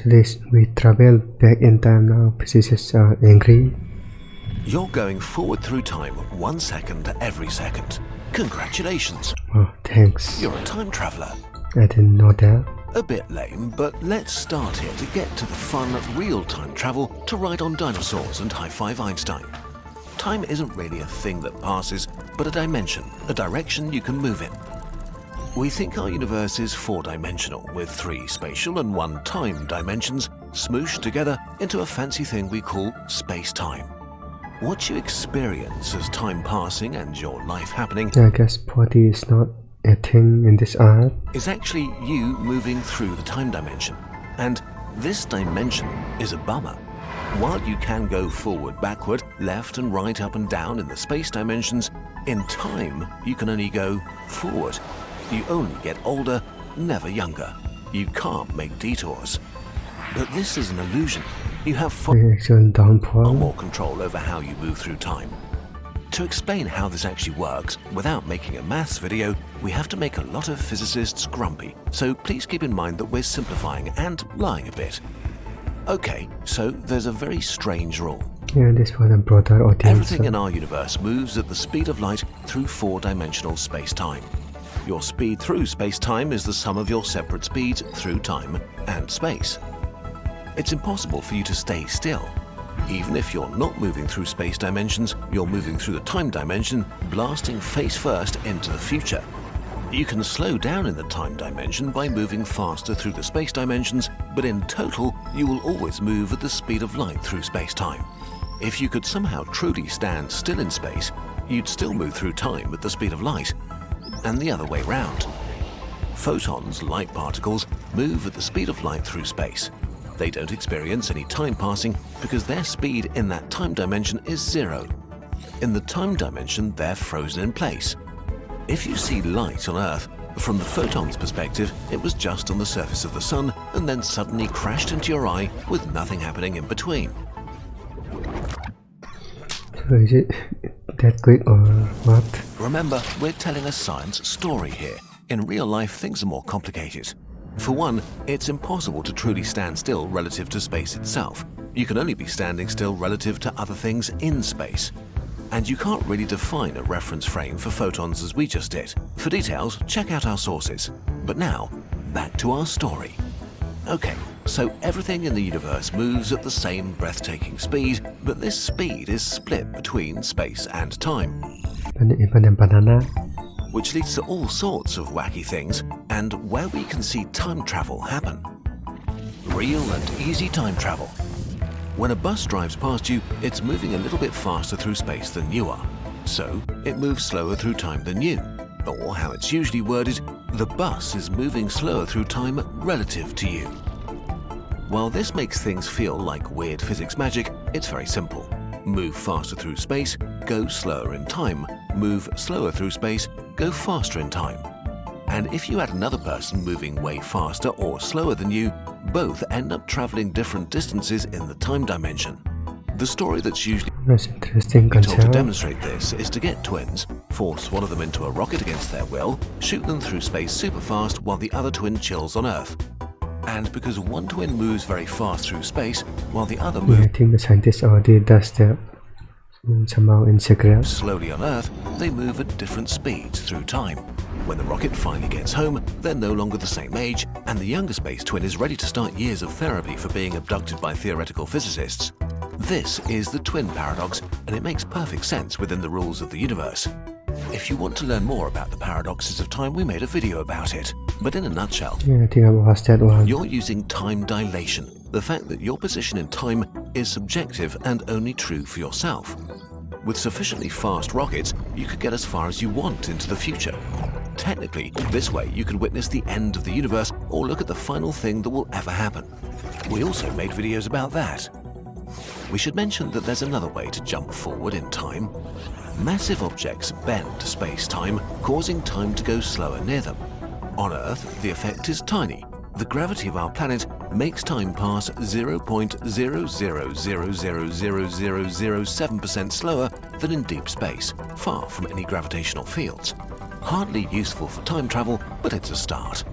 This we travel back in time now. Physicists are angry. You're going forward through time 1 second every second. Congratulations. Oh, thanks. You're a time traveler. I didn't know that. A bit lame, but let's start here to get to the fun, real time travel to ride on dinosaurs and high-five Einstein. Time isn't really a thing that passes, but a dimension, a direction you can move in. We think our universe is four-dimensional, with 3 spatial and 1 time dimensions smooshed together into a fancy thing we call space-time. What you experience as time passing and your life happening, I guess body is not a thing in this art. is actually you moving through the time dimension. And this dimension is a bummer. While you can go forward, backward, left and right, up and down in the space dimensions, in time you can only go forward. You only get older, never younger. You can't make detours. But this is an illusion. You have far Actual downpour. more control over how you move through time. To explain how this actually works, without making a maths video, we have to make a lot of physicists grumpy, so please keep in mind that we're simplifying and lying a bit. Okay, so there's a very strange rule. Yeah, this for the broader audience. Everything in our universe moves at the speed of light through 4-dimensional space-time. Your speed through space-time is the sum of your separate speeds through time and space. It's impossible for you to stay still. Even if you're not moving through space dimensions, you're moving through the time dimension, blasting face first into the future. You can slow down in the time dimension by moving faster through the space dimensions, but in total, you will always move at the speed of light through space-time. If you could somehow truly stand still in space, you'd still move through time at the speed of light, and the other way round. Photons, light particles, move at the speed of light through space. They don't experience any time passing because their speed in that time dimension is 0. In the time dimension, they're frozen in place. If you see light on Earth, from the photon's perspective, it was just on the surface of the sun and then suddenly crashed into your eye with nothing happening in between. So is it that quick or what? Remember, we're telling a science story here. In real life, things are more complicated. For one, it's impossible to truly stand still relative to space itself. You can only be standing still relative to other things in space. And you can't really define a reference frame for photons as we just did. For details, check out our sources. But now, back to our story. Okay, so everything in the universe moves at the same breathtaking speed, but this speed is split between space and time, Banana. which leads to all sorts of wacky things, and where we can see time travel happen. Real and easy time travel. When a bus drives past you, it's moving a little bit faster through space than you are. So, it moves slower through time than you. Or, how it's usually worded, the bus is moving slower through time relative to you. While this makes things feel like weird physics magic, it's very simple. Move faster through space, go slower in time. Move slower through space, go faster in time. And if you had another person moving way faster or slower than you, both end up traveling different distances in the time dimension. The story that's usually That's interesting told to concept. demonstrate this is to get twins, force one of them into a rocket against their will, shoot them through space super fast while the other twin chills on Earth. And because one twin moves very fast through space while the other Yeah, moves I think the scientist already does that somehow in secret. slowly on Earth, they move at different speeds through time. When the rocket finally gets home, they're no longer the same age, and the younger space twin is ready to start years of therapy for being abducted by theoretical physicists. This is the twin paradox, and it makes perfect sense within the rules of the universe. If you want to learn more about the paradoxes of time, we made a video about it. But in a nutshell, Yeah, I think I watched that one. you're using time dilation, the fact that your position in time is subjective and only true for yourself. With sufficiently fast rockets, you could get as far as you want into the future. Technically, this way you could witness the end of the universe or look at the final thing that will ever happen. We also made videos about that. We should mention that there's another way to jump forward in time. Massive objects bend space-time, causing time to go slower near them. On Earth, the effect is tiny. The gravity of our planet makes time pass 0.0000007% slower than in deep space, far from any gravitational fields. Hardly useful for time travel, but it's a start.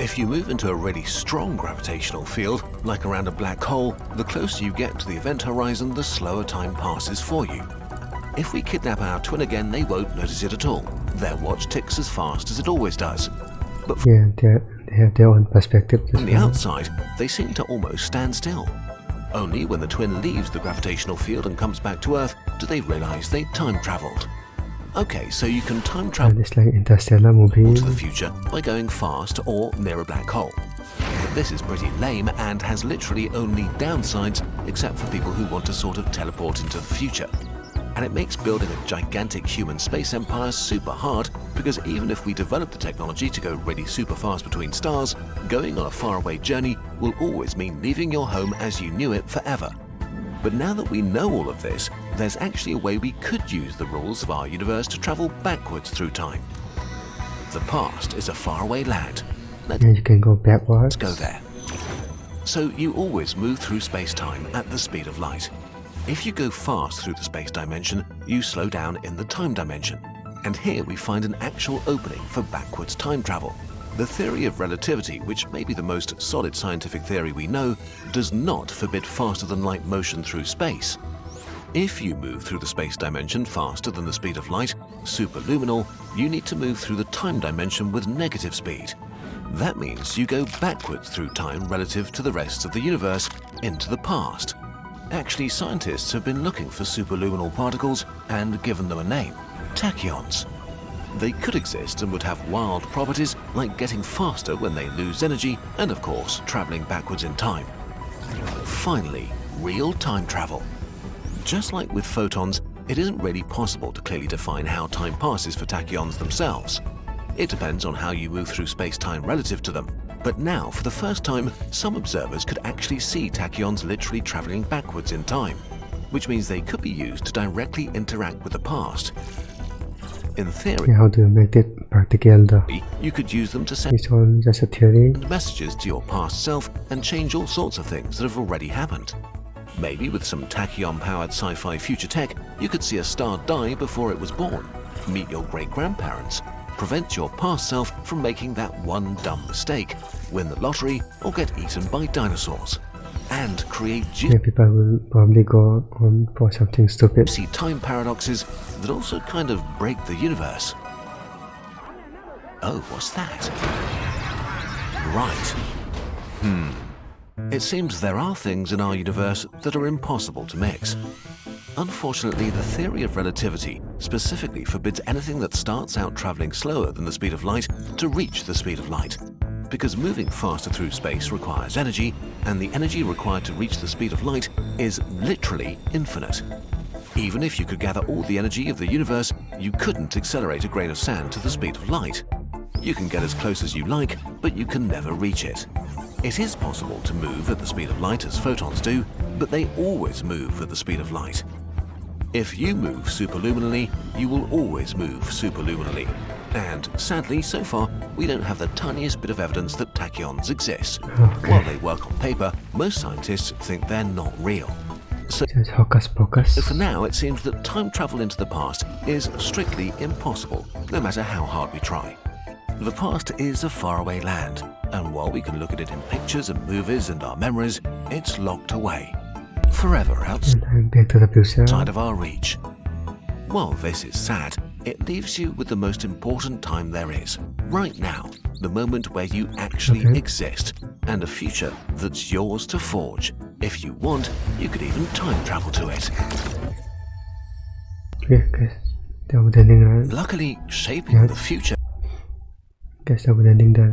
If you move into a really strong gravitational field, like around a black hole, the closer you get to the event horizon, the slower time passes for you. If we kidnap our twin again, they won't notice it at all. Their watch ticks as fast as it always does. But Yeah, they have their own perspective as from the well. outside, they seem to almost stand still. Only when the twin leaves the gravitational field and comes back to Earth do they realize they time traveled. Okay, so you can time travel It's like Interstellar movie. to the future by going fast or near a black hole. But this is pretty lame and has literally only downsides, except for people who want to sort of teleport into the future. And it makes building a gigantic human space empire super hard, because even if we develop the technology to go really super fast between stars, going on a faraway journey will always mean leaving your home as you knew it forever. But now that we know all of this, there's actually a way we could use the rules of our universe to travel backwards through time. The past is a faraway land. Yeah, you can go backwards. Let's go there. So you always move through space-time at the speed of light. If you go fast through the space dimension, you slow down in the time dimension. And here we find an actual opening for backwards time travel. The theory of relativity, which may be the most solid scientific theory we know, does not forbid faster-than-light motion through space. If you move through the space dimension faster than the speed of light, superluminal, you need to move through the time dimension with negative speed. That means you go backwards through time relative to the rest of the universe into the past. Actually, scientists have been looking for superluminal particles and given them a name: tachyons. They could exist and would have wild properties like getting faster when they lose energy and, of course, traveling backwards in time. Finally, real time travel. Just like with photons, it isn't really possible to clearly define how time passes for tachyons themselves. It depends on how you move through space-time relative to them. But now, for the first time, some observers could actually see tachyons literally traveling backwards in time, which means they could be used to directly interact with the past. In theory, Yeah, how do you make it practical though? you could use them to send It's all just a theory. messages to your past self and change all sorts of things that have already happened. Maybe with some tachyon-powered sci-fi future tech, you could see a star die before it was born, meet your great-grandparents, prevent your past self from making that one dumb mistake, win the lottery, or get eaten by dinosaurs, and create Yeah, people will probably go on for something stupid. juicy time paradoxes that also kind of break the universe. Oh, what's that? Right. It seems there are things in our universe that are impossible to mix. Unfortunately, the theory of relativity specifically forbids anything that starts out traveling slower than the speed of light to reach the speed of light. Because moving faster through space requires energy, and the energy required to reach the speed of light is literally infinite. Even if you could gather all the energy of the universe, you couldn't accelerate a grain of sand to the speed of light. You can get as close as you like, but you can never reach it. It is possible to move at the speed of light as photons do, but they always move at the speed of light. If you move superluminally, you will always move superluminally. And sadly, so far, we don't have the tiniest bit of evidence that tachyons exist. While they work on paper, most scientists think they're not real. So Just hocus pocus. for now, it seems that time travel into the past is strictly impossible, no matter how hard we try. The past is a faraway land, and while we can look at it in pictures and movies and our memories, it's locked away, forever outside And Back to the Future. of our reach. While this is sad, it leaves you with the most important time there is, right now, the moment where you actually Okay. exist, and a future that's yours to forge. If you want, you could even time travel to it. Yeah, guys. That was ending, right? Luckily, shaping Yeah. the future Guess that was ending there.